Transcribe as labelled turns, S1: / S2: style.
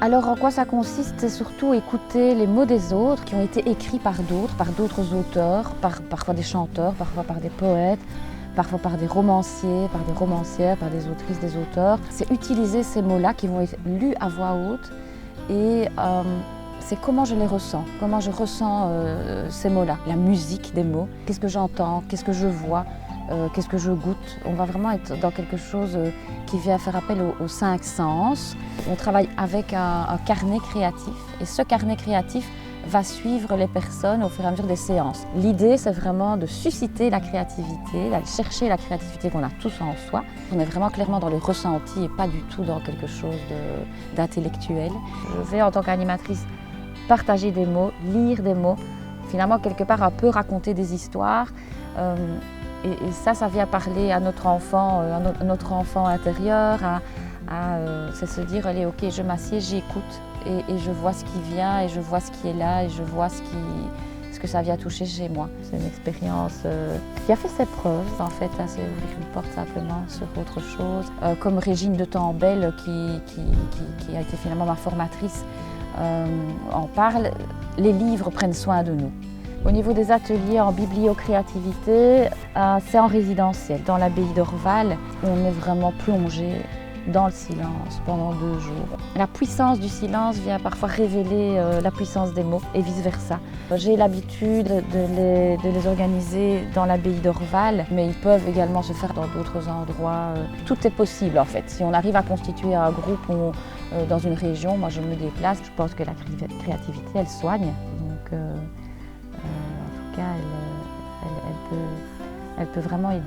S1: Alors en quoi ça consiste? C'est surtout écouter les mots des autres qui ont été écrits par d'autres auteurs, parfois des chanteurs, parfois par des poètes, parfois par des romanciers, par des romancières, par des autrices, des auteurs. C'est utiliser ces mots-là qui vont être lus à voix haute et c'est comment je les ressens, comment je ressens ces mots-là, la musique des mots, qu'est-ce que j'entends, qu'est-ce que je vois, qu'est-ce que je goûte. On va vraiment être dans quelque chose qui vient faire appel aux cinq sens. On travaille avec un carnet créatif et ce carnet créatif va suivre les personnes au fur et à mesure des séances. L'idée, c'est vraiment de susciter la créativité, d'aller chercher la créativité qu'on a tous en soi. On est vraiment clairement dans le ressenti et pas du tout dans quelque chose d'intellectuel. Je vais, en tant qu'animatrice, partager des mots, lire des mots, finalement, quelque part, un peu raconter des histoires. Et ça vient parler à notre enfant intérieur, c'est se dire, allez, ok, je m'assieds, j'écoute et je vois ce qui vient et je vois ce qui est là et je vois ce que ça vient toucher chez moi. C'est une expérience qui a fait ses preuves, en fait, hein, c'est ouvrir une porte simplement sur autre chose. Comme Régine de Tambel, qui a été finalement ma formatrice, en parle, les livres prennent soin de nous. Au niveau des ateliers en bibliocréativité, c'est en résidentiel. Dans l'abbaye d'Orval, on est vraiment plongé dans le silence pendant 2 jours. La puissance du silence vient parfois révéler la puissance des mots et vice-versa. J'ai l'habitude de les organiser dans l'abbaye d'Orval, mais ils peuvent également se faire dans d'autres endroits. Tout est possible en fait. Si on arrive à constituer un groupe dans une région, moi je me déplace, je pense que la créativité elle soigne. Donc, en tout cas, elle peut vraiment aider.